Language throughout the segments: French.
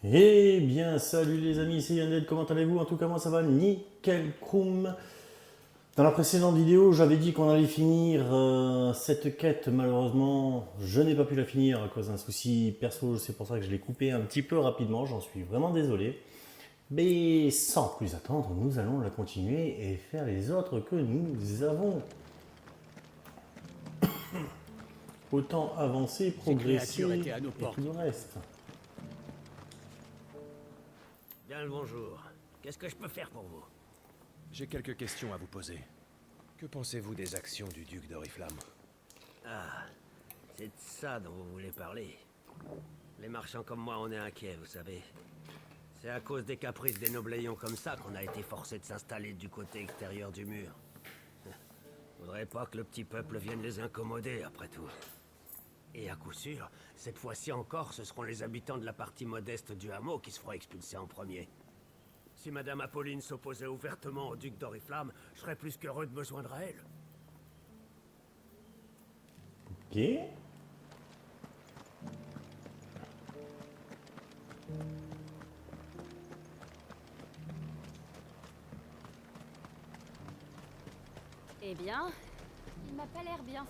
Eh bien, salut les amis, c'est Yandel, comment allez-vous? En tout cas, moi ça va nickel chrome. Dans la précédente vidéo, j'avais dit qu'on allait finir cette quête. Malheureusement, je n'ai pas pu la finir à cause d'un souci perso. C'est pour ça que je l'ai coupé un petit peu rapidement. J'en suis vraiment désolé. Mais sans plus attendre, nous allons la continuer et faire les autres que nous avons. Autant avancer, Ces créatures progresser étaient à nos et tout portes. le reste. Bien le bonjour. Qu'est-ce que je peux faire pour vous? J'ai quelques questions à vous poser. Que pensez-vous des actions du duc d'Oriflamme? Ah, c'est de ça dont vous voulez parler. Les marchands comme moi, on est inquiets, vous savez. C'est à cause des caprices des nobléions comme ça qu'on a été forcé de s'installer du côté extérieur du mur. Faudrait pas que le petit peuple vienne les incommoder, après tout. Et à coup sûr, cette fois-ci encore, ce seront les habitants de la partie modeste du hameau qui se feront expulser en premier. Si Madame Apolline s'opposait ouvertement au duc d'Oriflamme, je serais plus qu'heureux de me joindre à elle. Ok. Eh bien, il m'a pas l'air bien.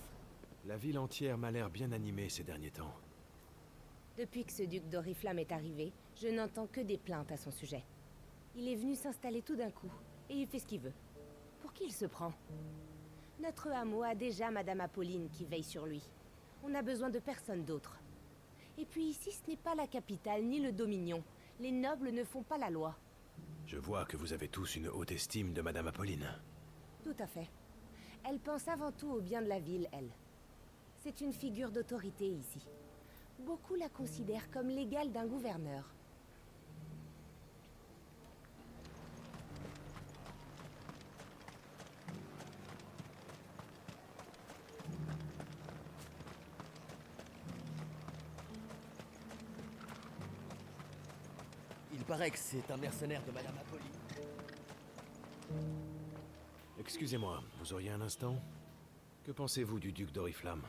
La ville entière m'a l'air bien animée ces derniers temps. Depuis que ce duc d'Oriflamme est arrivé, je n'entends que des plaintes à son sujet. Il est venu s'installer tout d'un coup, et il fait ce qu'il veut. Pour qui il se prend? Notre hameau a déjà Madame Apolline qui veille sur lui. On n'a besoin de personne d'autre. Et puis ici, ce n'est pas la capitale ni le Dominion. Les nobles ne font pas la loi. Je vois que vous avez tous une haute estime de Madame Apolline. Tout à fait. Elle pense avant tout au bien de la ville, elle. C'est une figure d'autorité ici. Beaucoup la considèrent comme l'égale d'un gouverneur. Il paraît que c'est un mercenaire de Madame Apolline. Excusez-moi, vous auriez un instant? Que pensez-vous du duc d'Oriflamme?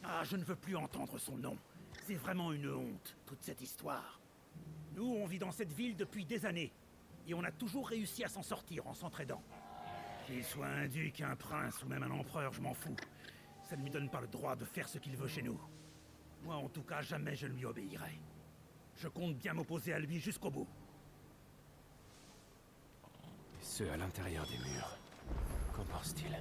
Ah, je ne veux plus entendre son nom. C'est vraiment une honte, toute cette histoire. Nous, on vit dans cette ville depuis des années. Et on a toujours réussi à s'en sortir en s'entraidant. Qu'il soit un duc, un prince ou même un empereur, je m'en fous. Ça ne lui donne pas le droit de faire ce qu'il veut chez nous. Moi, en tout cas, jamais je ne lui obéirai. Je compte bien m'opposer à lui jusqu'au bout. Et ceux à l'intérieur des murs. Qu'en pense-t-il?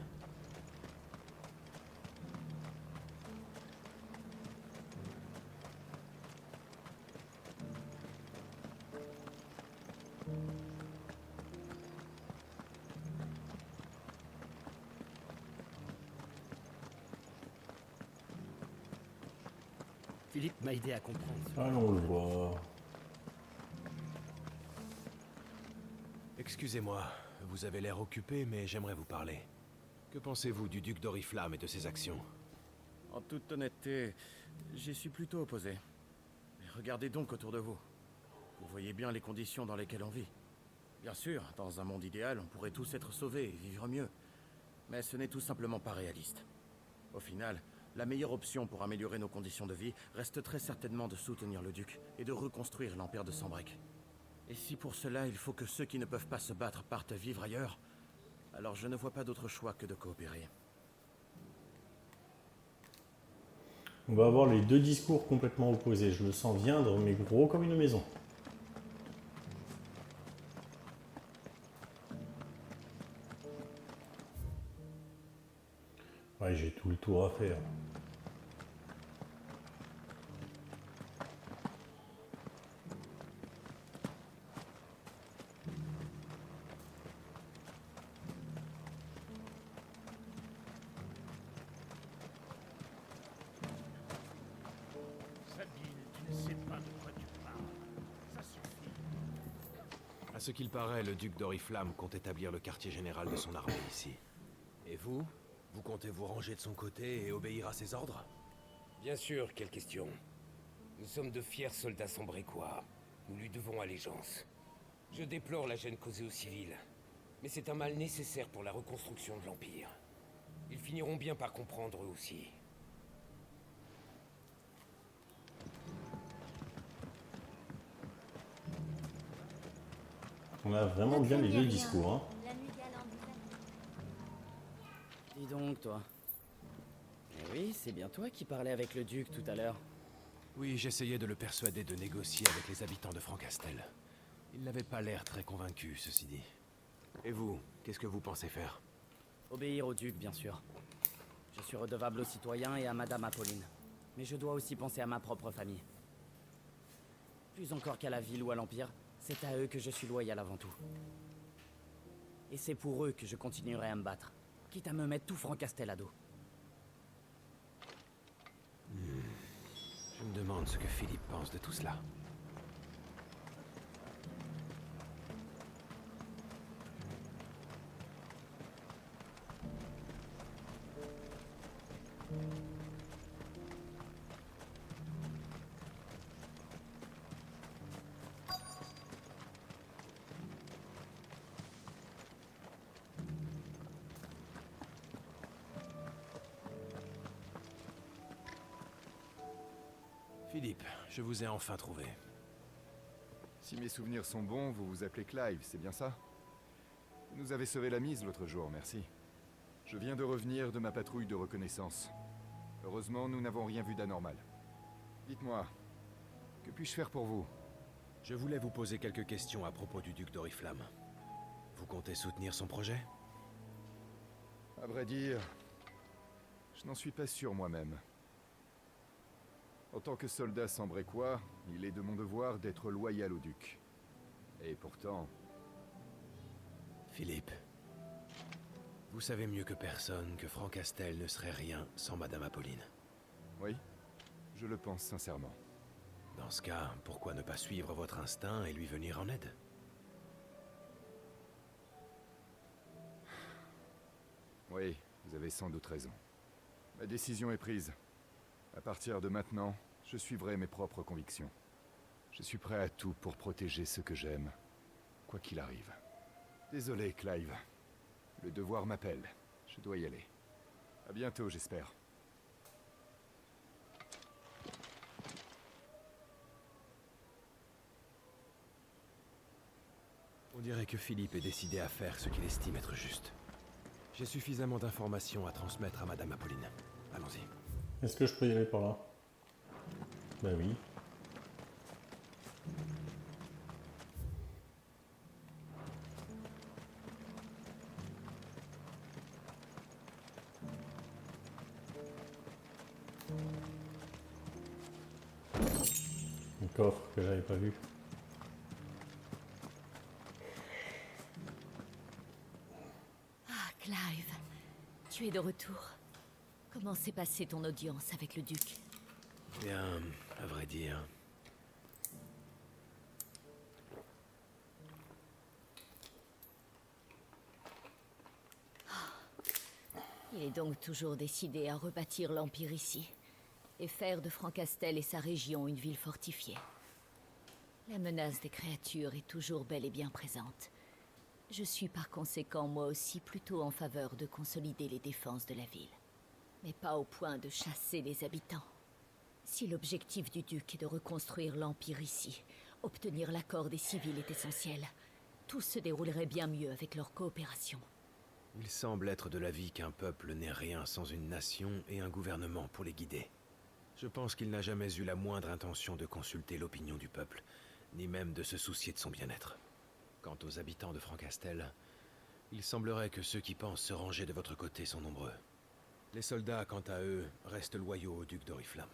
Philippe m'a aidé à comprendre. Allons le voir. Excusez-moi, vous avez l'air occupé, mais j'aimerais vous parler. Que pensez-vous du duc d'Oriflamme et de ses actions? En toute honnêteté, j'y suis plutôt opposé. Mais regardez donc autour de vous. Vous voyez bien les conditions dans lesquelles on vit. Bien sûr, dans un monde idéal, on pourrait tous être sauvés et vivre mieux. Mais ce n'est tout simplement pas réaliste. Au final, la meilleure option pour améliorer nos conditions de vie reste très certainement de soutenir le duc et de reconstruire l'empire de Sanbreque. Et si pour cela il faut que ceux qui ne peuvent pas se battre partent vivre ailleurs, alors je ne vois pas d'autre choix que de coopérer. On va avoir les deux discours complètement opposés. Je le sens viendre, mais gros comme une maison. Ouais, j'ai tout le tour à faire. Sabine, tu ne sais pas de quoi tu parles. Ça suffit. À ce qu'il paraît, le duc d'Oriflamme compte établir le quartier général de son armée ici. Et vous? Vous comptez vous ranger de son côté et obéir à ses ordres? Bien sûr, quelle question. Nous sommes de fiers soldats sambrécois. Nous lui devons allégeance. Je déplore la gêne causée aux civils. Mais c'est un mal nécessaire pour la reconstruction de l'Empire. Ils finiront bien par comprendre eux aussi. On a vraiment bien les deux discours. Hein. La nuit galante du Dis donc, toi. Eh oui, c'est bien toi qui parlais avec le duc tout à l'heure. Oui, j'essayais de le persuader de négocier avec les habitants de Francastel. Il n'avait pas l'air très convaincu, ceci dit. Et vous, qu'est-ce que vous pensez faire? Obéir au duc, bien sûr. Je suis redevable aux citoyens et à Madame Apolline. Mais je dois aussi penser à ma propre famille. Plus encore qu'à la ville ou à l'Empire, c'est à eux que je suis loyal avant tout. Et c'est pour eux que je continuerai à me battre, quitte à me mettre tout Francastel à dos. Je me demande ce que Philippe pense de tout cela. Philippe, je vous ai enfin trouvé. Si mes souvenirs sont bons, vous vous appelez Clive, c'est bien ça? Vous nous avez sauvé la mise l'autre jour, merci. Je viens de revenir de ma patrouille de reconnaissance. Heureusement, nous n'avons rien vu d'anormal. Dites-moi, que puis-je faire pour vous? Je voulais vous poser quelques questions à propos du duc d'Oriflamme. Vous comptez soutenir son projet? À vrai dire, je n'en suis pas sûr moi-même. En tant que soldat sambrécois, il est de mon devoir d'être loyal au duc. Et pourtant... Philippe, vous savez mieux que personne que Francastel ne serait rien sans Madame Apolline. Oui, je le pense sincèrement. Dans ce cas, pourquoi ne pas suivre votre instinct et lui venir en aide? Oui, vous avez sans doute raison. Ma décision est prise. À partir de maintenant, je suivrai mes propres convictions. Je suis prêt à tout pour protéger ceux que j'aime, quoi qu'il arrive. Désolé, Clive. Le devoir m'appelle. Je dois y aller. À bientôt, j'espère. On dirait que Philippe est décidé à faire ce qu'il estime être juste. J'ai suffisamment d'informations à transmettre à Madame Apolline. Allons-y. Est-ce que je peux y aller par là? Ben oui. Un coffre que j'avais pas vu. Ah, Clive, tu es de retour. Comment s'est passée ton audience avec le duc? Bien, à vrai dire. Il est donc toujours décidé à rebâtir l'Empire ici, et faire de Francastel et sa région une ville fortifiée. La menace des créatures est toujours bel et bien présente. Je suis par conséquent moi aussi plutôt en faveur de consolider les défenses de la ville. Mais pas au point de chasser les habitants. Si l'objectif du duc est de reconstruire l'Empire ici, obtenir l'accord des civils est essentiel. Tout se déroulerait bien mieux avec leur coopération. Il semble être de l'avis qu'un peuple n'est rien sans une nation et un gouvernement pour les guider. Je pense qu'il n'a jamais eu la moindre intention de consulter l'opinion du peuple, ni même de se soucier de son bien-être. Quant aux habitants de Francastel, il semblerait que ceux qui pensent se ranger de votre côté sont nombreux. Les soldats, quant à eux, restent loyaux au duc d'Oriflamme.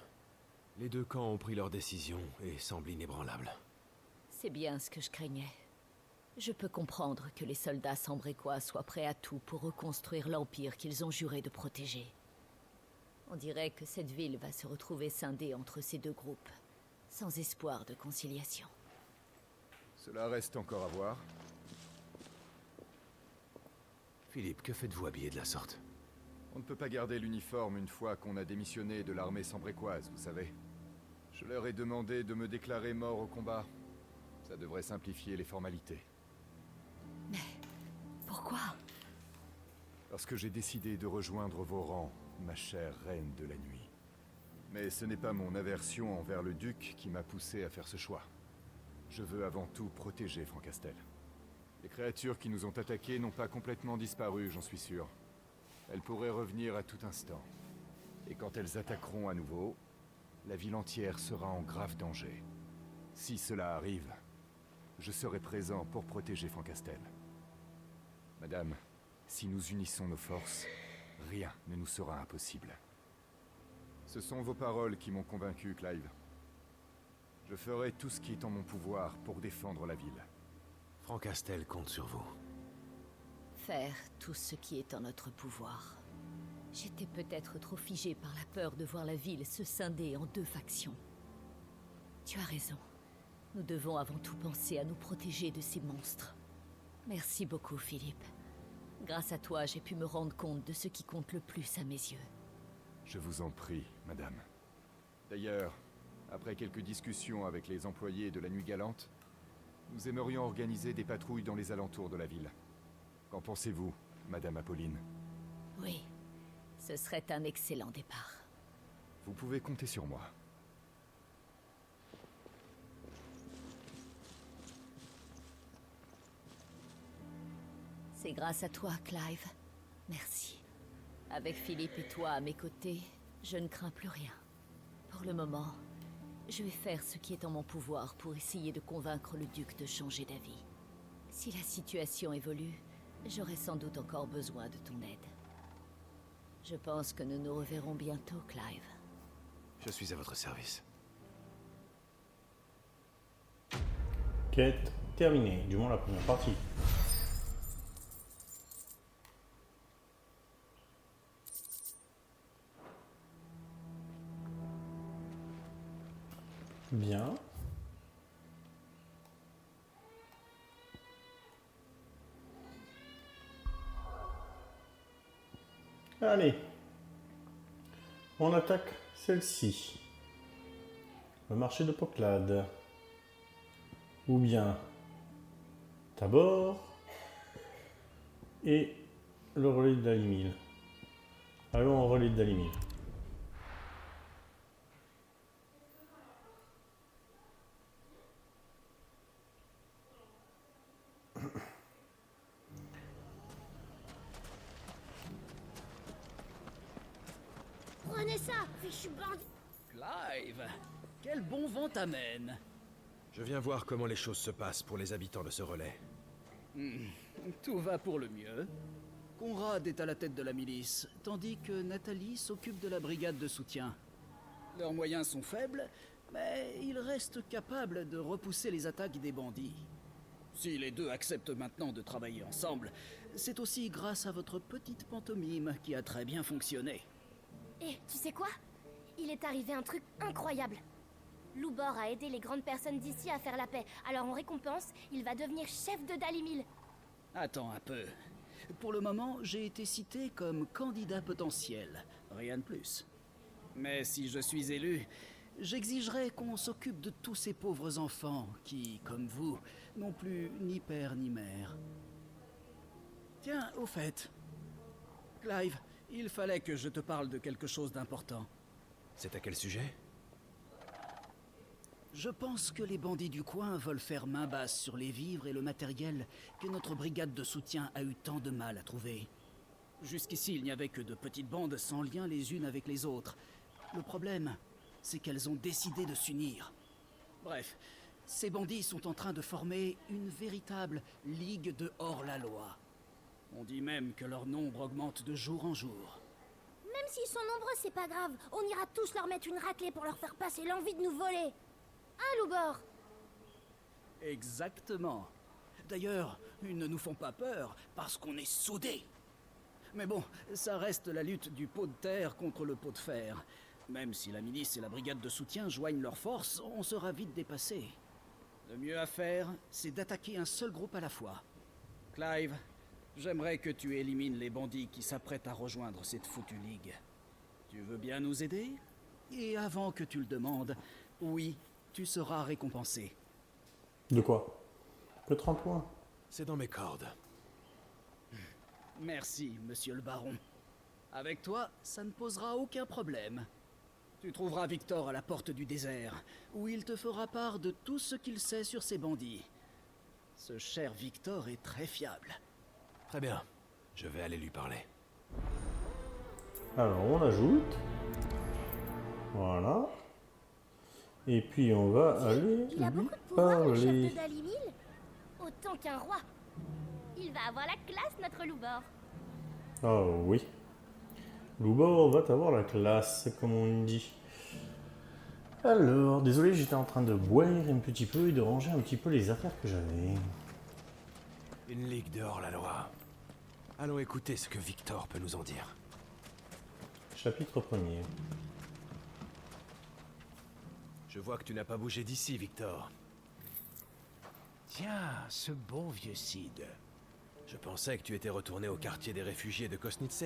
Les deux camps ont pris leur décision et semblent inébranlables. C'est bien ce que je craignais. Je peux comprendre que les soldats sambrécois soient prêts à tout pour reconstruire l'Empire qu'ils ont juré de protéger. On dirait que cette ville va se retrouver scindée entre ces deux groupes, sans espoir de conciliation. Cela reste encore à voir. Philippe, que faites-vous habillé de la sorte? On ne peut pas garder l'uniforme une fois qu'on a démissionné de l'armée sambrécoise, vous savez. Je leur ai demandé de me déclarer mort au combat. Ça devrait simplifier les formalités. Mais pourquoi? Parce que j'ai décidé de rejoindre vos rangs, ma chère reine de la nuit. Mais ce n'est pas mon aversion envers le duc qui m'a poussé à faire ce choix. Je veux avant tout protéger Francastel. Les créatures qui nous ont attaqués n'ont pas complètement disparu, j'en suis sûr. Elles pourraient revenir à tout instant. Et quand elles attaqueront à nouveau, la ville entière sera en grave danger. Si cela arrive, je serai présent pour protéger Francastel. Madame, si nous unissons nos forces, rien ne nous sera impossible. Ce sont vos paroles qui m'ont convaincu, Clive. Je ferai tout ce qui est en mon pouvoir pour défendre la ville. Francastel compte sur vous. Faire tout ce qui est en notre pouvoir. J'étais peut-être trop figée par la peur de voir la ville se scinder en 2 factions. Tu as raison. Nous devons avant tout penser à nous protéger de ces monstres. Merci beaucoup, Philippe. Grâce à toi, j'ai pu me rendre compte de ce qui compte le plus à mes yeux. Je vous en prie, madame. D'ailleurs, après quelques discussions avec les employés de la Nuit Galante, nous aimerions organiser des patrouilles dans les alentours de la ville. Qu'en pensez-vous, madame Apolline? Oui, ce serait un excellent départ. Vous pouvez compter sur moi. C'est grâce à toi, Clive. Merci. Avec Philippe et toi à mes côtés, je ne crains plus rien. Pour le moment, je vais faire ce qui est en mon pouvoir pour essayer de convaincre le duc de changer d'avis. Si la situation évolue, j'aurai sans doute encore besoin de ton aide. Je pense que nous nous reverrons bientôt, Clive. Je suis à votre service. Quête terminée, du moins la première partie. Bien. Allez. On attaque celle-ci. Le marché de Poclade. Ou bien Tabor et le relais de Dalimil. Allons au relais de Dalimil. Prenez ça, fichu bandit! Clive, quel bon vent t'amène. Je viens voir comment les choses se passent pour les habitants de ce relais. Tout va pour le mieux. Conrad est à la tête de la milice, tandis que Nathalie s'occupe de la brigade de soutien. Leurs moyens sont faibles, mais ils restent capables de repousser les attaques des bandits. Si les deux acceptent maintenant de travailler ensemble, c'est aussi grâce à votre petite pantomime qui a très bien fonctionné. Et tu sais quoi? Il est arrivé un truc incroyable. Loubor a aidé les grandes personnes d'ici à faire la paix, alors en récompense, il va devenir chef de Dalimil. Attends un peu. Pour le moment, j'ai été cité comme candidat potentiel, rien de plus. Mais si je suis élu, j'exigerai qu'on s'occupe de tous ces pauvres enfants qui, comme vous, n'ont plus ni père ni mère. Tiens, au fait, Clive, il fallait que je te parle de quelque chose d'important. C'est à quel sujet? Je pense que les bandits du coin veulent faire main basse sur les vivres et le matériel que notre brigade de soutien a eu tant de mal à trouver. Jusqu'ici, il n'y avait que de petites bandes sans lien les unes avec les autres. Le problème, c'est qu'elles ont décidé de s'unir. Bref, ces bandits sont en train de former une véritable ligue de hors-la-loi. On dit même que leur nombre augmente de jour en jour. Même s'ils sont nombreux, c'est pas grave. On ira tous leur mettre une raclée pour leur faire passer l'envie de nous voler. Hein, Loubor? Exactement. D'ailleurs, ils ne nous font pas peur parce qu'on est soudés. Mais bon, ça reste la lutte du pot de terre contre le pot de fer. Même si la milice et la brigade de soutien joignent leurs forces, on sera vite dépassé. Le mieux à faire, c'est d'attaquer un seul groupe à la fois. Clive, j'aimerais que tu élimines les bandits qui s'apprêtent à rejoindre cette foutue ligue. Tu veux bien nous aider? Et avant que tu le demandes, oui, tu seras récompensé. De quoi? Que 30 points. C'est dans mes cordes. Merci, monsieur le baron. Avec toi, ça ne posera aucun problème. Tu trouveras Victor à la porte du désert, où il te fera part de tout ce qu'il sait sur ces bandits. Ce cher Victor est très fiable. Très bien. Je vais aller lui parler. Alors, on ajoute. Voilà. Et puis, on va aller Il a lui beaucoup de pouvoir, le chef parler. de Dalimil. Autant qu'un roi. Il va avoir la classe, notre Loubor. Oh oui. Loubor va avoir la classe, comme on dit. Alors, désolé, j'étais en train de boire un petit peu et de ranger un petit peu les affaires que j'avais. Une ligue de hors-la-loi. Allons écouter ce que Victor peut nous en dire. Chapitre 1er. Je vois que tu n'as pas bougé d'ici, Victor. Tiens, ce bon vieux Cid. Je pensais que tu étais retourné au quartier des réfugiés de Kosnitse.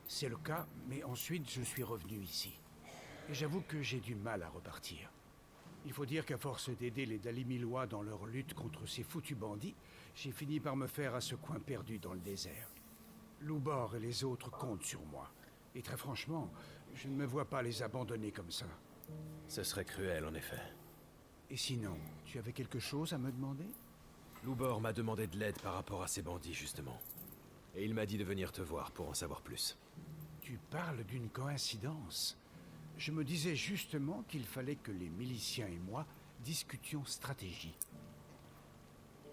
C'est le cas, mais ensuite je suis revenu ici. Et j'avoue que j'ai du mal à repartir. Il faut dire qu'à force d'aider les Dalimilois dans leur lutte contre ces foutus bandits, j'ai fini par me faire à ce coin perdu dans le désert. Loubor et les autres comptent sur moi. Et très franchement, je ne me vois pas les abandonner comme ça. Ce serait cruel, en effet. Et sinon, tu avais quelque chose à me demander? Loubor m'a demandé de l'aide par rapport à ces bandits, justement. Et il m'a dit de venir te voir pour en savoir plus. Tu parles d'une coïncidence. Je me disais justement qu'il fallait que les miliciens et moi discutions stratégie.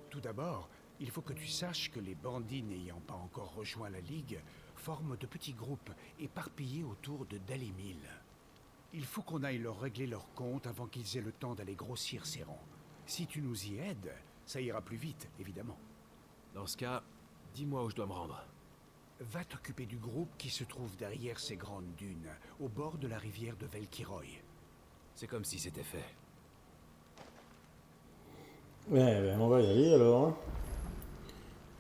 Tout d'abord, il faut que tu saches que les bandits n'ayant pas encore rejoint la Ligue forment de petits groupes éparpillés autour de Dalimil. Il faut qu'on aille leur régler leurs comptes avant qu'ils aient le temps d'aller grossir ces rangs. Si tu nous y aides, ça ira plus vite, évidemment. Dans ce cas, dis-moi où je dois me rendre. Va t'occuper du groupe qui se trouve derrière ces grandes dunes, au bord de la rivière de Velkiroy. C'est comme si c'était fait. Ouais, ben on va y aller alors.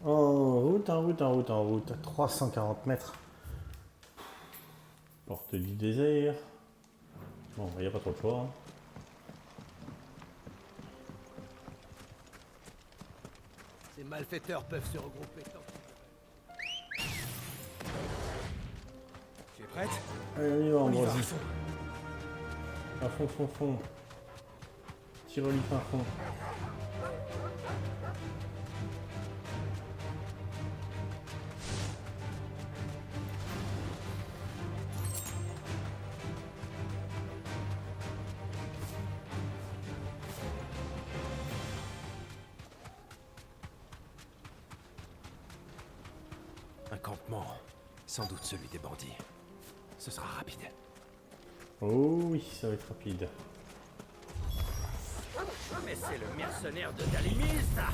En route, en route, en route, en route. 340 mètres. Porte du désert. Bon, il n'y a pas trop de choix. Hein. Ces malfaiteurs peuvent se regrouper tant. Tu es prête? Allez, on y va, On y va, Ambroisie. à fond. À fond, fond, fond. Tire-lui fin fond. Un campement. Sans doute celui des bandits. Ce sera rapide. Oh oui, ça va être rapide. Mais c'est le mercenaire de Dalimil, ça!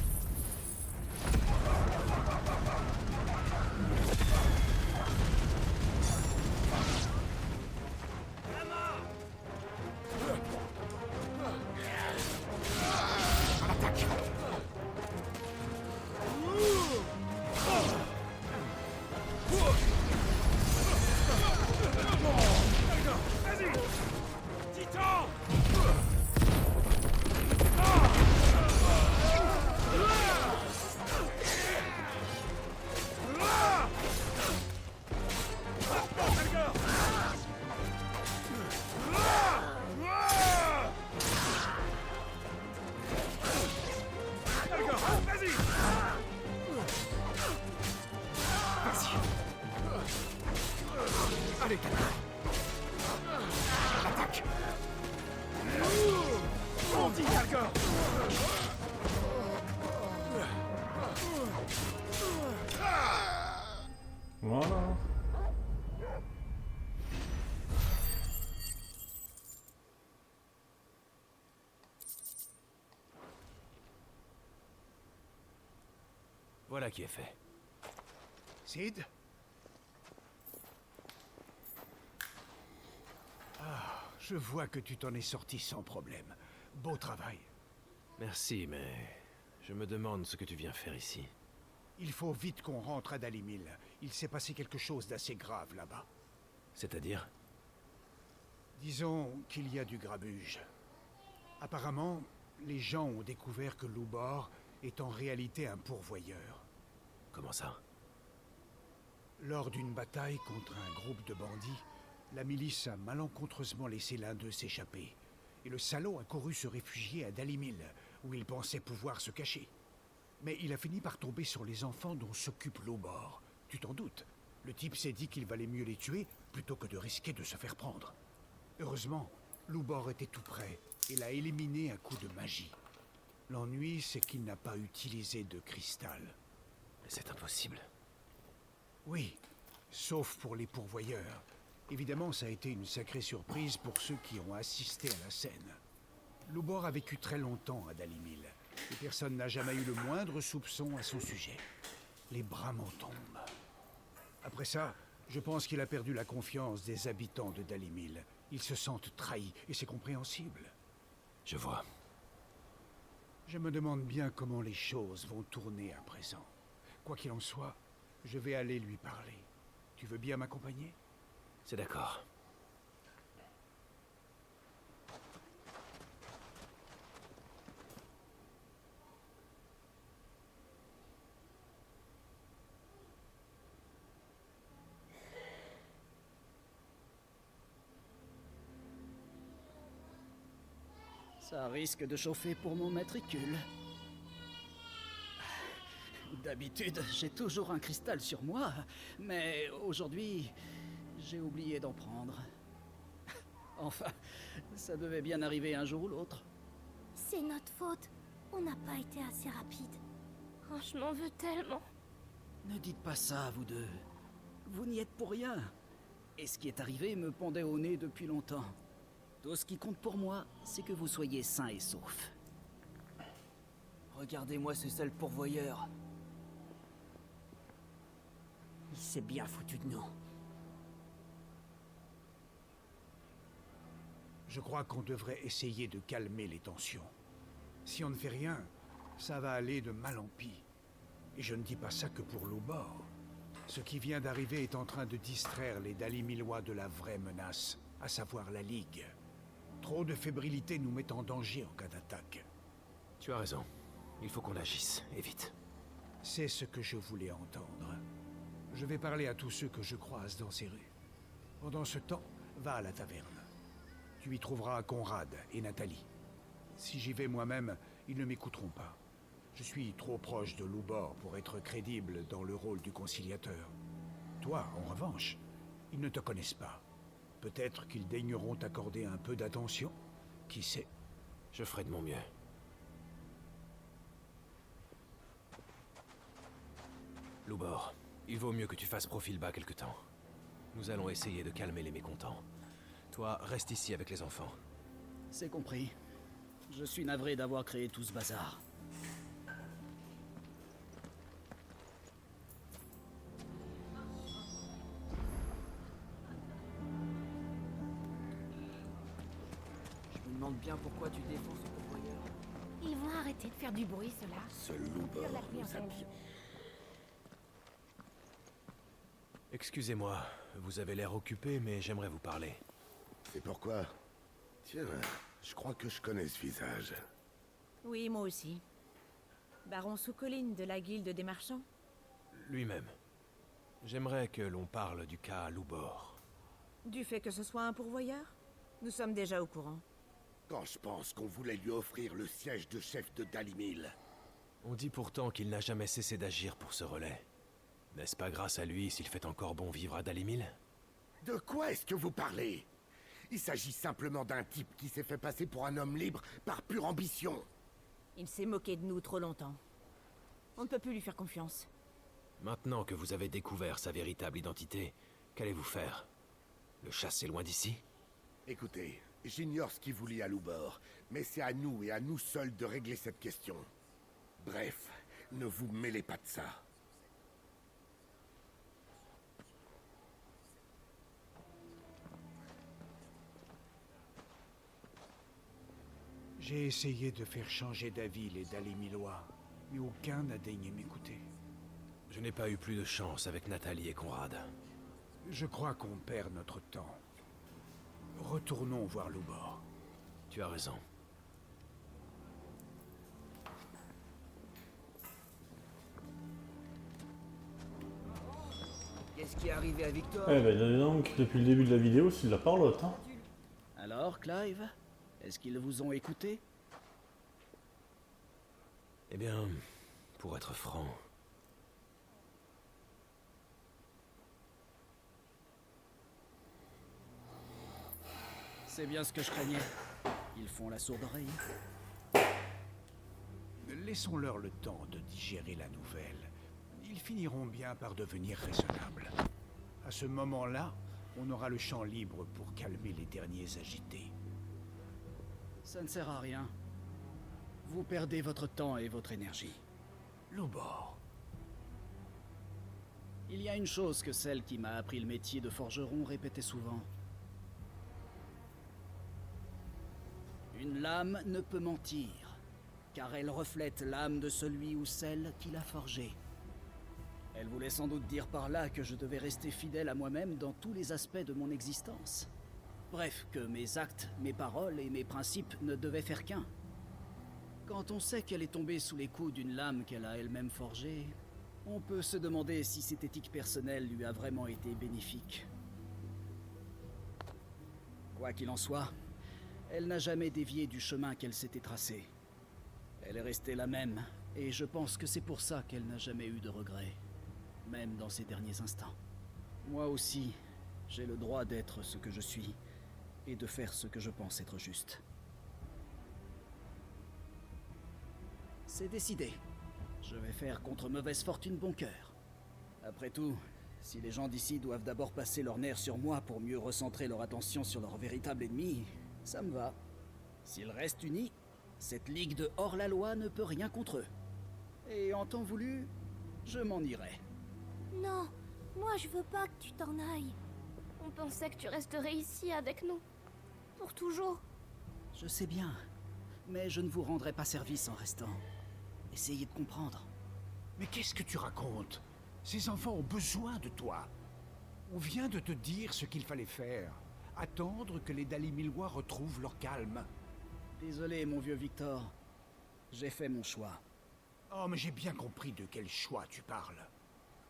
Allez, attaque. Bandit, Algor. Voilà. Voilà qui est fait. Cid? Ah, je vois que tu t'en es sorti sans problème. Beau travail. Merci, mais je me demande ce que tu viens faire ici. Il faut vite qu'on rentre à Dalimil. Il s'est passé quelque chose d'assez grave là-bas. C'est-à-dire? Disons qu'il y a du grabuge. Apparemment, les gens ont découvert que Loubor est en réalité un pourvoyeur. Comment ça? Lors d'une bataille contre un groupe de bandits, la milice a malencontreusement laissé l'un d'eux s'échapper. Et le salaud a couru se réfugier à Dalimil, où il pensait pouvoir se cacher. Mais il a fini par tomber sur les enfants dont s'occupe Lobor. Tu t'en doutes. Le type s'est dit qu'il valait mieux les tuer plutôt que de risquer de se faire prendre. Heureusement, Lobor était tout près et l'a éliminé à coup de magie. L'ennui, c'est qu'il n'a pas utilisé de cristal. C'est impossible. Oui, sauf pour les pourvoyeurs. Évidemment, ça a été une sacrée surprise pour ceux qui ont assisté à la scène. Lobor a vécu très longtemps à Dalimil, et personne n'a jamais eu le moindre soupçon à son sujet. Les bras m'en tombent. Après ça, je pense qu'il a perdu la confiance des habitants de Dalimil. Ils se sentent trahis, et c'est compréhensible. Je vois. Je me demande bien comment les choses vont tourner à présent. Quoi qu'il en soit, je vais aller lui parler. Tu veux bien m'accompagner? C'est d'accord. Ça risque de chauffer pour mon matricule. D'habitude, j'ai toujours un cristal sur moi, mais aujourd'hui, j'ai oublié d'en prendre. Enfin, ça devait bien arriver un jour ou l'autre. C'est notre faute. On n'a pas été assez rapide. Oh, je m'en veux tellement. Ne dites pas ça, vous deux. Vous n'y êtes pour rien. Et ce qui est arrivé me pendait au nez depuis longtemps. Tout ce qui compte pour moi, c'est que vous soyez sains et saufs. Regardez-moi ce sale pourvoyeur. Il s'est bien foutu de nous. Je crois qu'on devrait essayer de calmer les tensions. Si on ne fait rien, ça va aller de mal en pis. Et je ne dis pas ça que pour Lobor. Ce qui vient d'arriver est en train de distraire les Dalimilois de la vraie menace, à savoir la Ligue. Trop de fébrilité nous met en danger en cas d'attaque. Tu as raison. Il faut qu'on agisse, et vite. C'est ce que je voulais entendre. Je vais parler à tous ceux que je croise dans ces rues. Pendant ce temps, va à la taverne. Tu y trouveras Conrad et Nathalie. Si j'y vais moi-même, ils ne m'écouteront pas. Je suis trop proche de Lobor pour être crédible dans le rôle du conciliateur. Toi, en revanche, ils ne te connaissent pas. Peut-être qu'ils daigneront t'accorder un peu d'attention. Qui sait? Je ferai de mon mieux. Lobor, il vaut mieux que tu fasses profil bas quelque temps. Nous allons essayer de calmer les mécontents. Toi, reste ici avec les enfants. C'est compris. Je suis navré d'avoir créé tout ce bazar. Je me demande bien pourquoi tu défends ce pourvoyeur. Ils vont arrêter de faire du bruit, ceux-là. Ce Lobor nous a bien... Excusez-moi, vous avez l'air occupé, mais j'aimerais vous parler. C'est pourquoi? Tiens, je crois que je connais ce visage. Oui, moi aussi. Baron Soukoline de la Guilde des Marchands. Lui-même. J'aimerais que l'on parle du cas Lobor. Du fait que ce soit un pourvoyeur? Nous sommes déjà au courant. Quand je pense qu'on voulait lui offrir le siège de chef de Dalimil. On dit pourtant qu'il n'a jamais cessé d'agir pour ce relais. N'est-ce pas grâce à lui s'il fait encore bon vivre à Dalimil? De quoi est-ce que vous parlez? Il s'agit simplement d'un type qui s'est fait passer pour un homme libre par pure ambition. Il s'est moqué de nous trop longtemps. On ne peut plus lui faire confiance. Maintenant que vous avez découvert sa véritable identité, qu'allez-vous faire? Le chasser loin d'ici? Écoutez, j'ignore ce qui vous lie à Lobor, mais c'est à nous et à nous seuls de régler cette question. Bref, ne vous mêlez pas de ça. J'ai essayé de faire changer d'avis les Dalimilois, mais aucun n'a daigné m'écouter. Je n'ai pas eu plus de chance avec Nathalie et Conrad. Je crois qu'on perd notre temps. Retournons voir Lobor. Tu as raison. Qu'est-ce qui est arrivé à Victor? Eh ben dis donc, depuis le début de la vidéo, c'est de la parlotte, hein. Alors, Clive, est-ce qu'ils vous ont écouté? Eh bien, Pour être franc, C'est bien ce que je craignais. Ils font la sourde oreille. Laissons-leur le temps de digérer la nouvelle. Ils finiront bien par devenir raisonnables. À ce moment-là, on aura le champ libre pour calmer les derniers agités. Ça ne sert à rien. Vous perdez votre temps et votre énergie. Lubor. Il y a une chose que celle qui m'a appris le métier de forgeron répétait souvent. Une lame ne peut mentir, car elle reflète l'âme de celui ou celle qui l'a forgée. Elle voulait sans doute dire par là que je devais rester fidèle à moi-même dans tous les aspects de mon existence. Bref, que mes actes, mes paroles et mes principes ne devaient faire qu'un. Quand on sait qu'elle est tombée sous les coups d'une lame qu'elle a elle-même forgée, on peut se demander si cette éthique personnelle lui a vraiment été bénéfique. Quoi qu'il en soit, elle n'a jamais dévié du chemin qu'elle s'était tracé. Elle est restée la même, et je pense que c'est pour ça qu'elle n'a jamais eu de regrets, même dans ses derniers instants. Moi aussi, j'ai le droit d'être ce que je suis, et de faire ce que je pense être juste. C'est décidé. Je vais faire contre mauvaise fortune bon cœur. Après tout, si les gens d'ici doivent d'abord passer leurs nerfs sur moi pour mieux recentrer leur attention sur leur véritable ennemi, ça me va. S'ils restent unis, cette ligue de hors-la-loi ne peut rien contre eux. Et en temps voulu, je m'en irai. Non, moi je veux pas que tu t'en ailles. On pensait que tu resterais ici avec nous. Pour toujours. Je sais bien, mais je ne vous rendrai pas service en restant. Essayez de comprendre. Mais qu'est-ce que tu racontes? Ces enfants ont besoin de toi. On vient de te dire ce qu'il fallait faire. Attendre que les Dalimillois retrouvent leur calme. Désolé, mon vieux Victor. J'ai fait mon choix. Oh, mais j'ai bien compris de quel choix tu parles.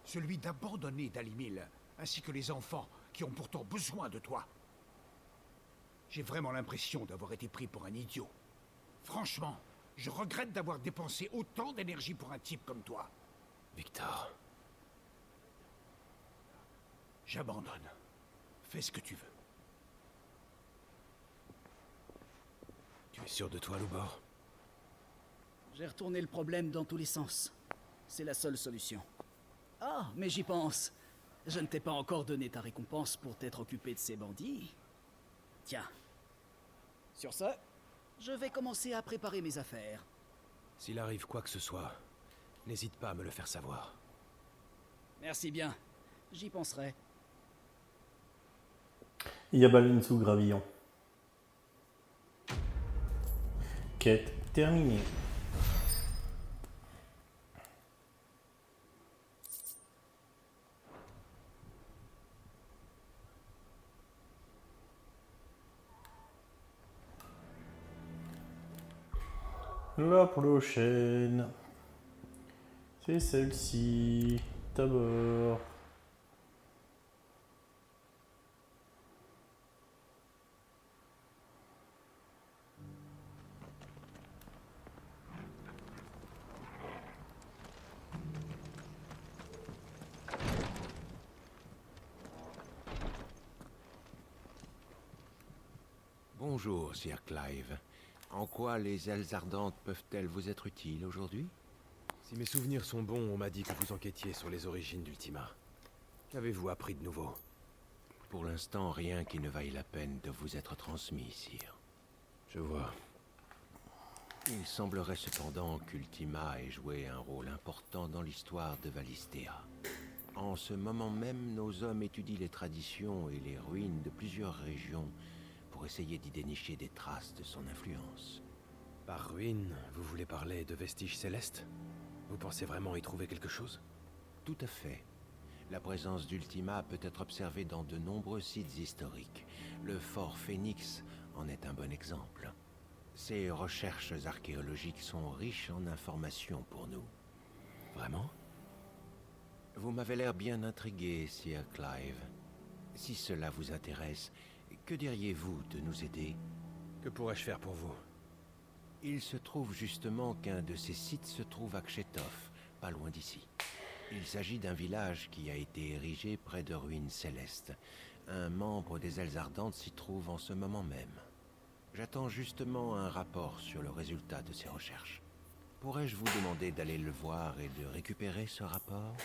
Celui d'abandonner Dalimil, ainsi que les enfants qui ont pourtant besoin de toi. J'ai vraiment l'impression d'avoir été pris pour un idiot. Franchement, je regrette d'avoir dépensé autant d'énergie pour un type comme toi. Victor. J'abandonne. Fais ce que tu veux. Tu es sûr de toi, Lubor? J'ai retourné le problème dans tous les sens. C'est la seule solution. Ah, mais j'y pense. Je ne t'ai pas encore donné ta récompense pour t'être occupé de ces bandits. Tiens. Sur ce, je vais commencer à préparer mes affaires. S'il arrive quoi que ce soit, n'hésite pas à me le faire savoir. Merci bien. J'y penserai. Yabalin sous gravillon. Quête terminée. La prochaine, c'est celle-ci, d'abord. Bonjour, Sir Clive. En quoi les ailes ardentes peuvent-elles vous être utiles aujourd'hui? Si mes souvenirs sont bons, on m'a dit que vous enquêtiez sur les origines d'Ultima. Qu'avez-vous appris de nouveau? Pour l'instant, rien qui ne vaille la peine de vous être transmis, Sire. Je vois. Il semblerait cependant qu'Ultima ait joué un rôle important dans l'histoire de Valisthea. En ce moment même, nos hommes étudient les traditions et les ruines de plusieurs régions pour essayer d'y dénicher des traces de son influence. Par ruines, vous voulez parler de vestiges célestes? Vous pensez vraiment y trouver quelque chose? Tout à fait. La présence d'Ultima peut être observée dans de nombreux sites historiques. Le fort Phénix en est un bon exemple. Ces recherches archéologiques sont riches en informations pour nous. Vraiment? Vous m'avez l'air bien intrigué, Sir Clive. Si cela vous intéresse, que diriez-vous de nous aider? Que pourrais-je faire pour vous? Il se trouve justement qu'un de ces sites se trouve à Kshetov, pas loin d'ici. Il s'agit d'un village qui a été érigé près de ruines célestes. Un membre des Ailes Ardentes s'y trouve en ce moment même. J'attends justement un rapport sur le résultat de ces recherches. Pourrais-je vous demander d'aller le voir et de récupérer ce rapport?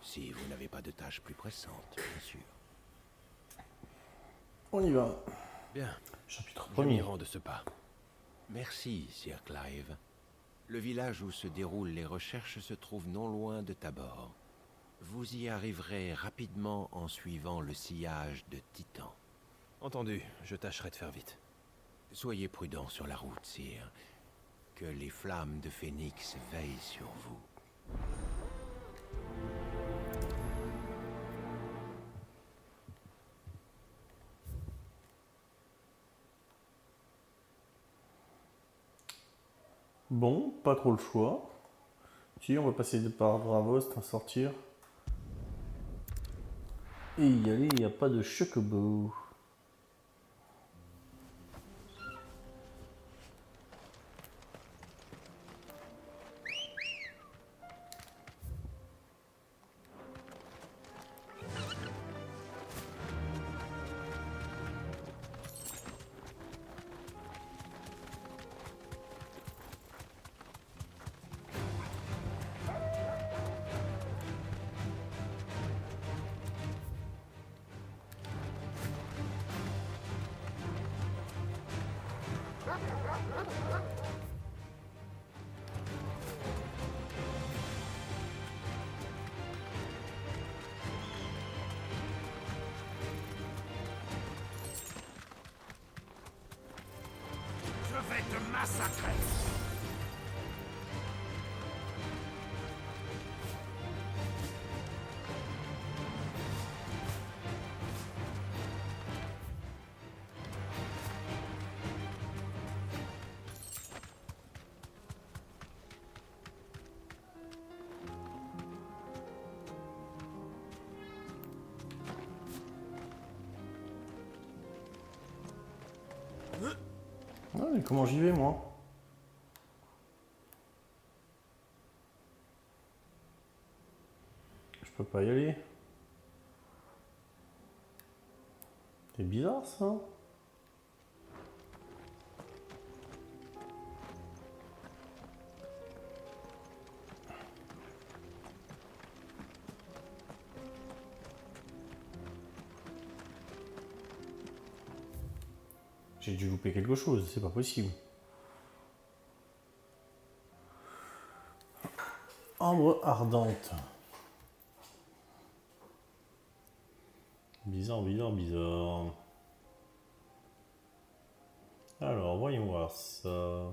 Si vous n'avez pas de tâches plus pressantes, bien sûr. On y va. Bien. Chapitre Je m'y 1er. rends de ce pas. Merci, Sir Clive. Le village où se déroulent les recherches se trouve non loin de Tabor. Vous y arriverez rapidement en suivant le sillage de Titan. Entendu, je tâcherai de faire vite. Soyez prudent sur la route, Sire. Que les flammes de Phénix veillent sur vous. Bon, pas trop le choix. Si, on va passer par Dravost, en sortir. Et y aller, il n'y a pas de chocobo. Je vais te massacrer. Ah, mais comment j'y vais, moi? Je peux pas y aller. C'est bizarre, ça. J'ai dû louper quelque chose, c'est pas possible. Ambre ardente. Bizarre, bizarre, bizarre. Alors, voyons voir ça.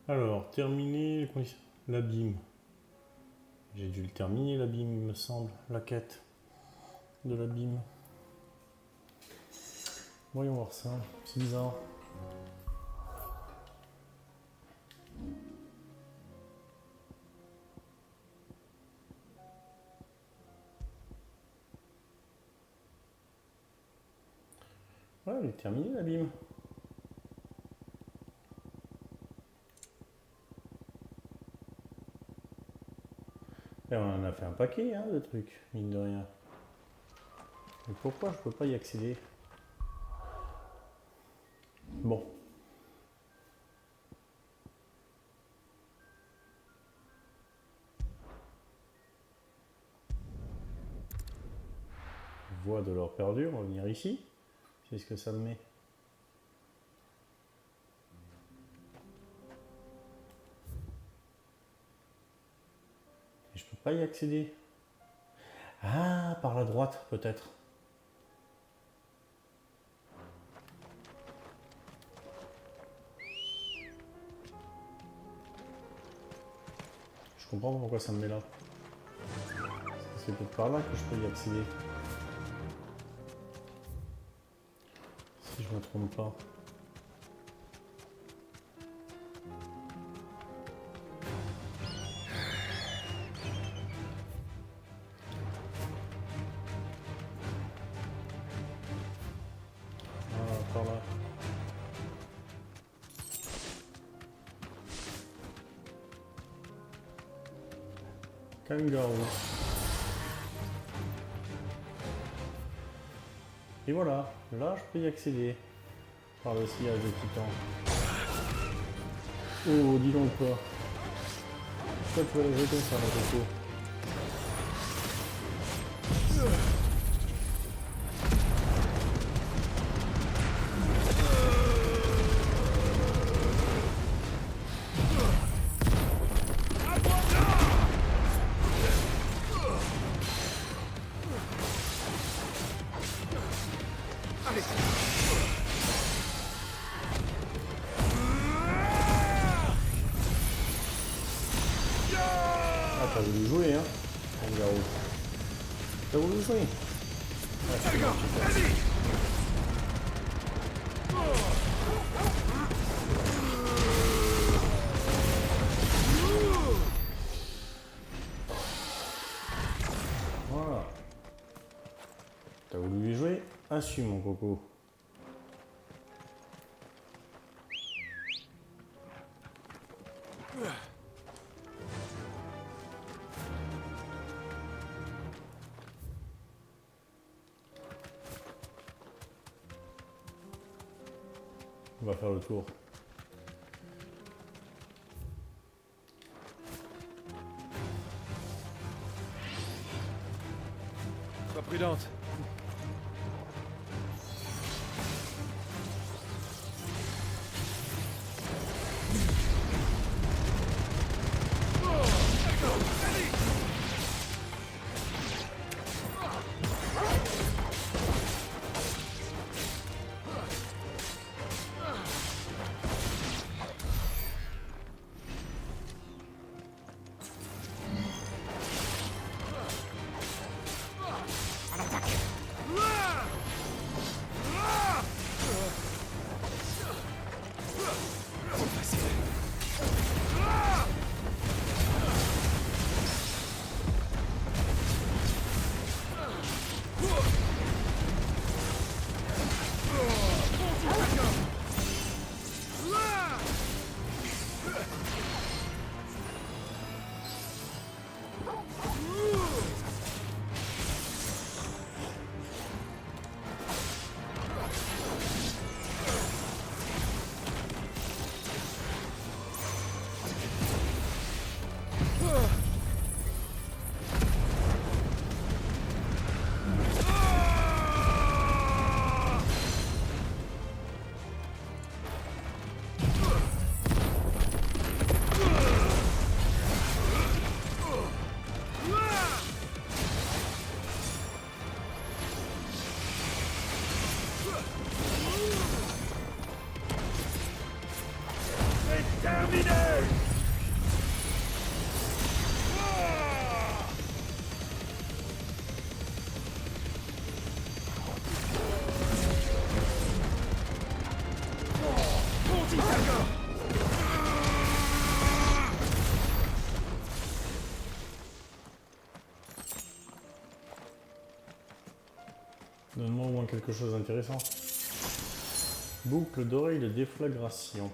Alors, terminer l'abîme. J'ai dû le terminer, l'abîme, il me semble. La quête de l'abîme. Voyons voir ça. C'est bizarre. Ouais, il est terminé l'abîme. Et on en a fait un paquet hein, de trucs, mine de rien. Mais pourquoi je peux pas y accéder? Bon. Voie de l'or perdu, on va venir ici. C'est ce que ça me met. Et je peux pas y accéder. Ah, par la droite peut-être. Je comprends pas pourquoi ça me met là. C'est peut-être par là que je peux y accéder. Si je me trompe pas. Ah, par là. Kangaroo. Et voilà, là je peux y accéder par le sillage de titan. Oh, dis donc quoi. Pourquoi tu vas la jeter ça, mon coco? Ah, t'as voulu jouer, hein, Kangaroo. T'as voulu jouer. Ah, c'est bon, voilà. T'as voulu lui jouer. Assume, mon coco. On va faire le tour. Sois prudente. Donne-moi au moins quelque chose d'intéressant. Boucle d'oreille de déflagration.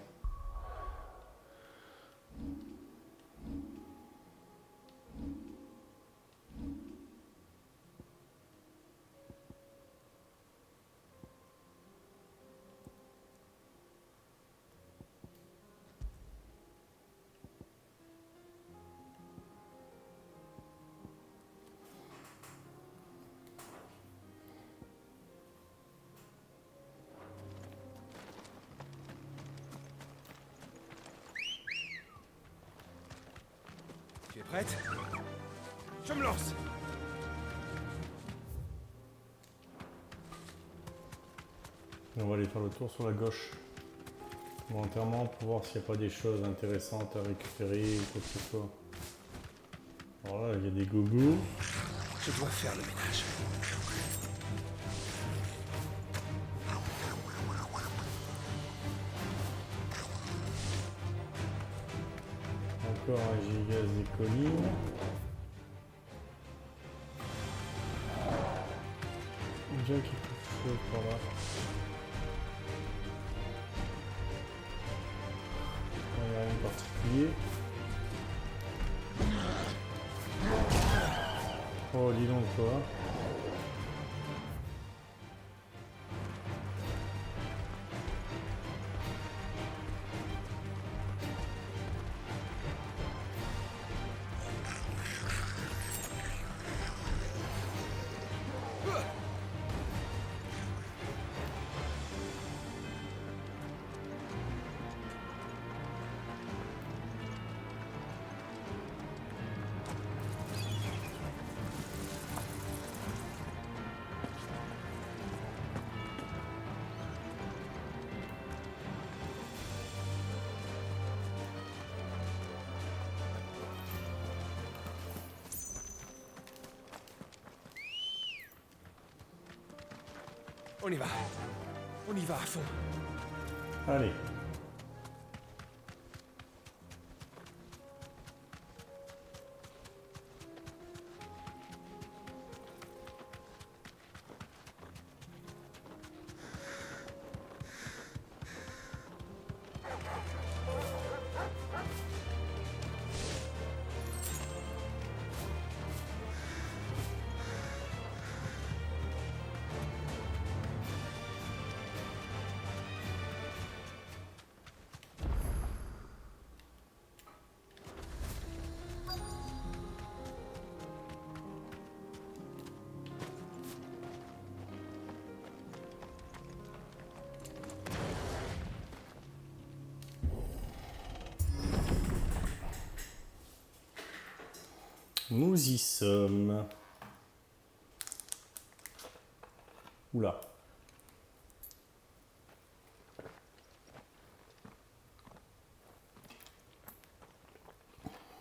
Tu es prête? Je me lance! On va aller faire le tour sur la gauche. Volontairement pour voir s'il n'y a pas des choses intéressantes à récupérer ou quoi que ce soit. Alors là, il y a des gogos. Je dois faire le ménage. Encore un gigaz des collines. Déjà qui peut par là. Il n'y a rien de particulier. Oh, dis donc quoi. On y va. On y va à fond. Allez. Nous y sommes. Oula.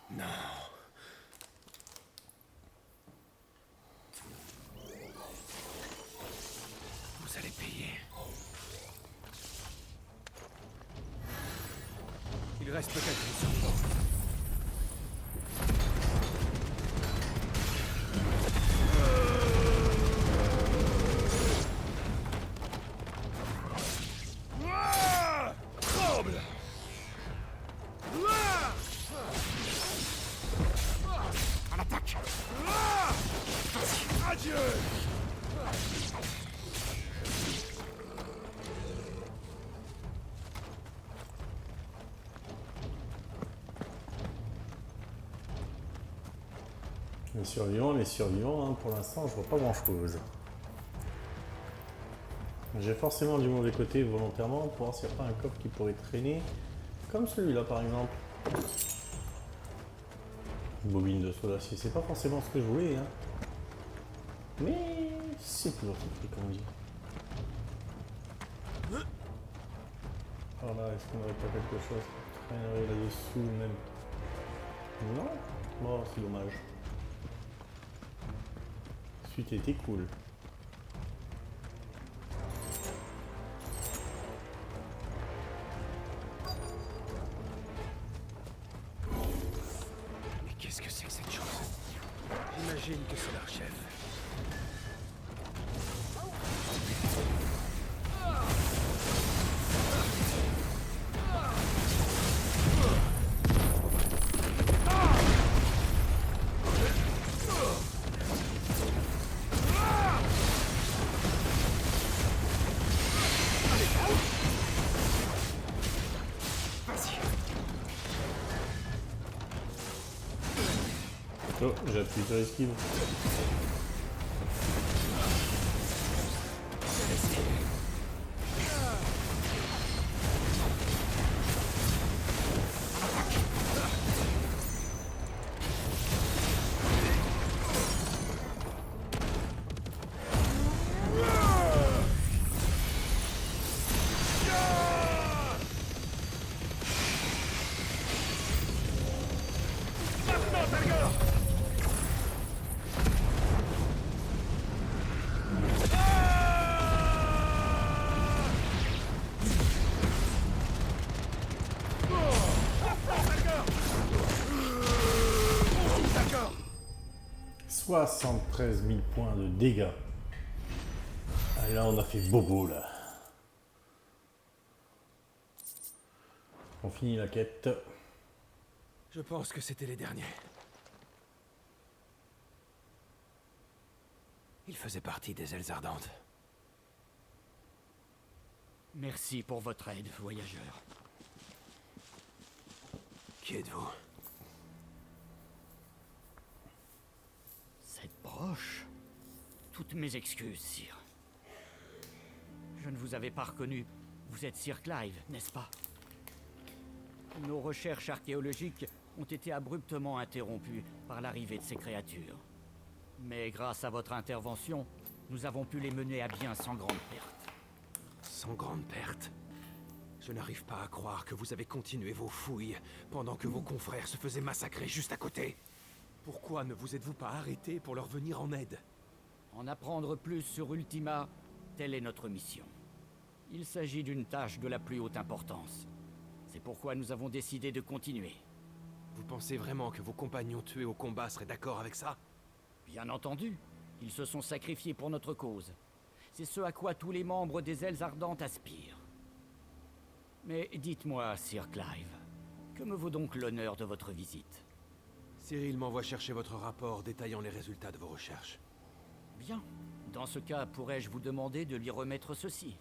Non. Vous allez payer. Il reste peut-être une survie. Les survivants, hein, pour l'instant, je vois pas grand-chose. J'ai forcément du mauvais côté volontairement pour voir s'il n'y a pas un coffre qui pourrait traîner, comme celui-là par exemple. Une bobine de soda d'acier, c'est pas forcément ce que je voulais, hein. Mais c'est toujours ce truc qu'on dit. Alors là, est-ce qu'on aurait pas quelque chose qui traînerait là-dessous même? Non? Bon, c'est dommage. Suite était cool. Mais qu'est-ce que c'est que cette chose? J'imagine que c'est leur chef. Oh, j'appuie sur esquive. 73 000 points de dégâts. Ah, là, on a fait bobo, là. On finit la quête. Je pense que c'était les derniers. Ils faisaient partie des ailes ardentes. Merci pour votre aide, voyageur. Qui êtes-vous? Cette broche? Toutes mes excuses, sire. Je ne vous avais pas reconnu. Vous êtes Sir Clive, n'est-ce pas? Nos recherches archéologiques ont été abruptement interrompues par l'arrivée de ces créatures. Mais grâce à votre intervention, nous avons pu les mener à bien sans grande perte. Sans grande perte? Je n'arrive pas à croire que vous avez continué vos fouilles pendant que vos confrères se faisaient massacrer juste à côté. Pourquoi ne vous êtes-vous pas arrêté pour leur venir en aide? En apprendre plus sur Ultima, telle est notre mission. Il s'agit d'une tâche de la plus haute importance. C'est pourquoi nous avons décidé de continuer. Vous pensez vraiment que vos compagnons tués au combat seraient d'accord avec ça? Bien entendu, ils se sont sacrifiés pour notre cause. C'est ce à quoi tous les membres des Ailes Ardentes aspirent. Mais dites-moi, Sir Clive, que me vaut donc l'honneur de votre visite? Cyril m'envoie chercher votre rapport détaillant les résultats de vos recherches. Bien. Dans ce cas, pourrais-je vous demander de lui remettre ceci?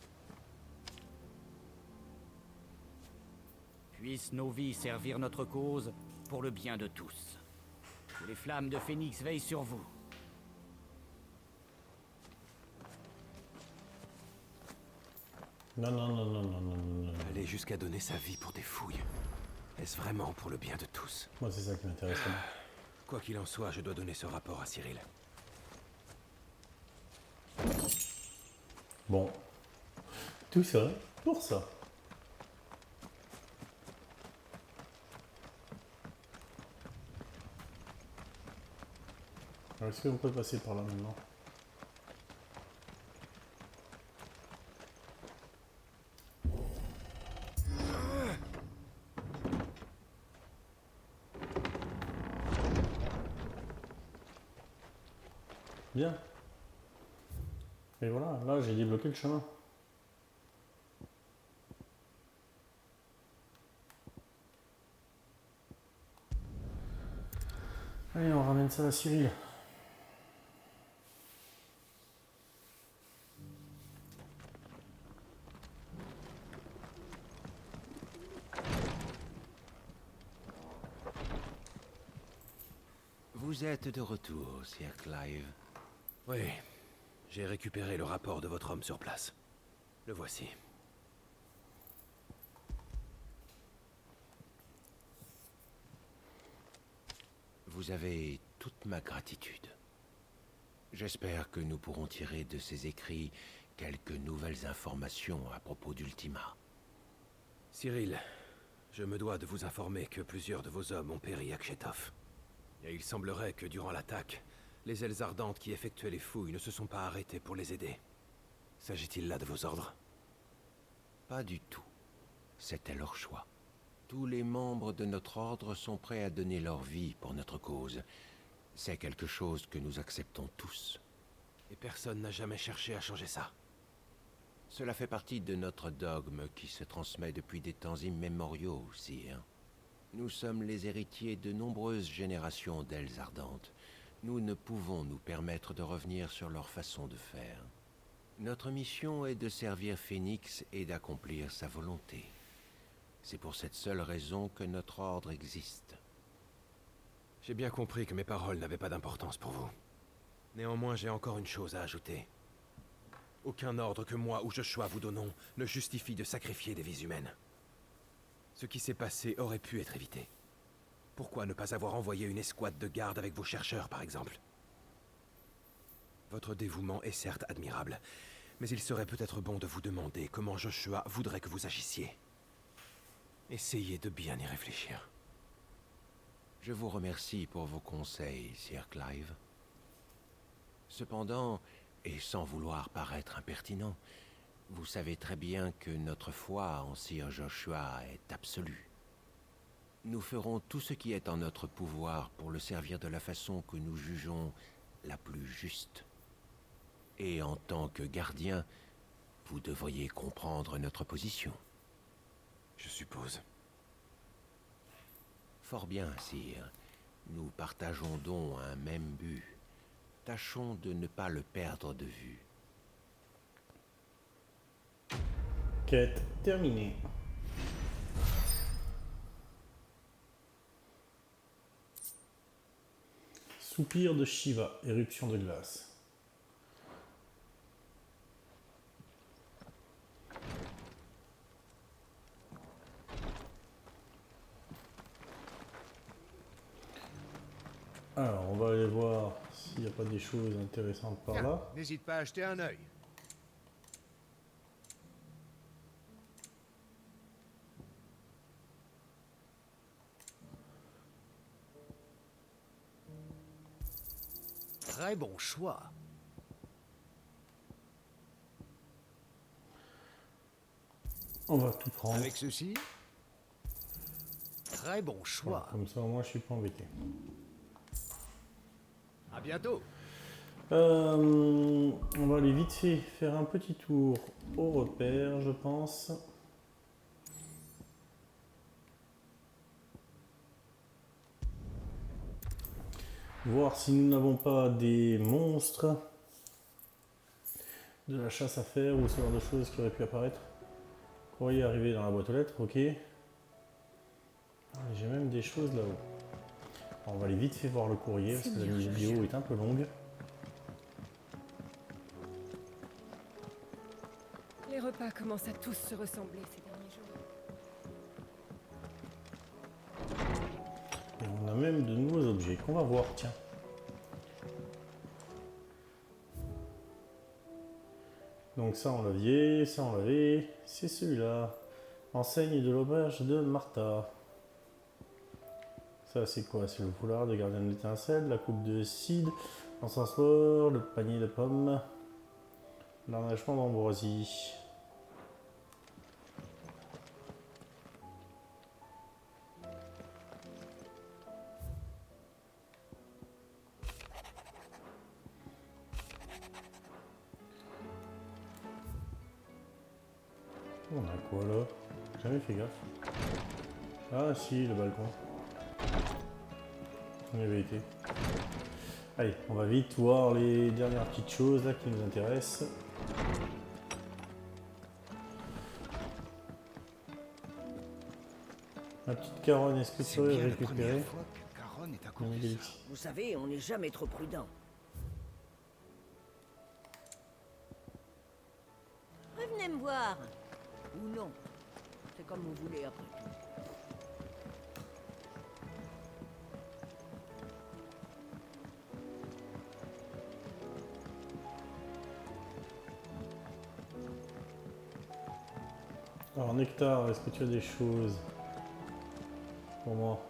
Puissent nos vies servir notre cause pour le bien de tous. Que les flammes de Phénix veillent sur vous. Non, non, non, non, non, non, non. Aller jusqu'à donner sa vie pour des fouilles. Est-ce vraiment pour le bien de tous? Moi, c'est ça qui m'intéresse. Quoi qu'il en soit, je dois donner ce rapport à Cyril. Bon. Tout ça, pour ça. Alors, est-ce qu'on peut passer par là maintenant? Bien. Et voilà, là j'ai débloqué le chemin. Allez, on ramène ça à Cyril. Vous êtes de retour, Sir Clive. Oui, j'ai récupéré le rapport de votre homme sur place. Le voici. Vous avez toute ma gratitude. J'espère que nous pourrons tirer de ces écrits quelques nouvelles informations à propos d'Ultima. Cyril, je me dois de vous informer que plusieurs de vos hommes ont péri à Kshetov. Et il semblerait que durant l'attaque, les ailes ardentes qui effectuaient les fouilles ne se sont pas arrêtées pour les aider. S'agit-il là de vos ordres? Pas du tout. C'était leur choix. Tous les membres de notre ordre sont prêts à donner leur vie pour notre cause. C'est quelque chose que nous acceptons tous. Et personne n'a jamais cherché à changer ça. Cela fait partie de notre dogme qui se transmet depuis des temps immémoriaux aussi, hein. Nous sommes les héritiers de nombreuses générations d'ailes ardentes. Nous ne pouvons nous permettre de revenir sur leur façon de faire. Notre mission est de servir Phénix et d'accomplir sa volonté. C'est pour cette seule raison que notre ordre existe. J'ai bien compris que mes paroles n'avaient pas d'importance pour vous. Néanmoins, j'ai encore une chose à ajouter. Aucun ordre que moi ou Joshua vous donnons ne justifie de sacrifier des vies humaines. Ce qui s'est passé aurait pu être évité. Pourquoi ne pas avoir envoyé une escouade de garde avec vos chercheurs, par exemple? Votre dévouement est certes admirable, mais il serait peut-être bon de vous demander comment Joshua voudrait que vous agissiez. Essayez de bien y réfléchir. Je vous remercie pour vos conseils, Sir Clive. Cependant, et sans vouloir paraître impertinent, vous savez très bien que notre foi en Sir Joshua est absolue. Nous ferons tout ce qui est en notre pouvoir pour le servir de la façon que nous jugeons la plus juste. Et en tant que gardien, vous devriez comprendre notre position. Je suppose. Fort bien, sire. Nous partageons donc un même but. Tâchons de ne pas le perdre de vue. Quête terminée. Soupir de Shiva, éruption de glace. Alors, on va aller voir s'il n'y a pas des choses intéressantes par là. N'hésite pas à jeter un œil. Très bon choix. On va tout prendre. Avec ceci? Très bon choix. Voilà, comme ça, au moins, je suis pas embêté. À bientôt. On va aller vite fait faire un petit tour au repère, je pense. Voir si nous n'avons pas des monstres, de la chasse à faire ou ce genre de choses qui auraient pu apparaître. Courrier arrivé dans la boîte aux lettres, ok. Ah, j'ai même des choses là-haut. On va aller vite fait voir le courrier parce que la vidéo est un peu longue. Les repas commencent à tous se ressembler ces derniers jours. Et on a même de nouveaux objets qu'on va voir, tiens. Donc ça on l'avait, ça on l'avait, c'est celui-là. Enseigne de l'auberge de Martha. Ça c'est quoi? C'est le foulard de gardien de l'étincelle, la coupe de Cid, l'encensoir, le panier de pommes, l'arrangement d'ambroisie. On a quoi là? Jamais fait gaffe. Ah si, le balcon. On y avait été. Allez, on va vite voir les dernières petites choses là qui nous intéressent. Ma petite Caronne, est-ce que tu aurais récupéré? Vous savez, on n'est jamais trop prudent. Revenez me voir. Ou non. C'est comme vous voulez après tout. Alors Nectar, est-ce que tu as des choses pour moi?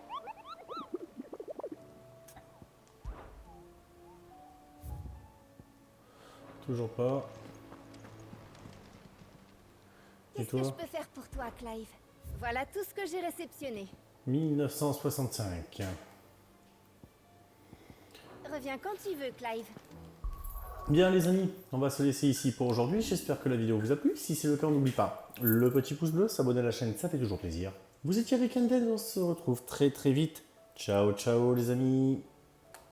Toujours pas. Et Qu'est-ce que je toi? peux faire pour toi, Clive? Voilà tout ce que j'ai réceptionné. 1965. Reviens quand tu veux, Clive. Bien les amis, on va se laisser ici pour aujourd'hui. J'espère que la vidéo vous a plu. Si c'est le cas, n'oubliez pas le petit pouce bleu, s'abonner à la chaîne, ça fait toujours plaisir. Vous étiez avec Undead, on se retrouve très vite. Ciao, ciao les amis.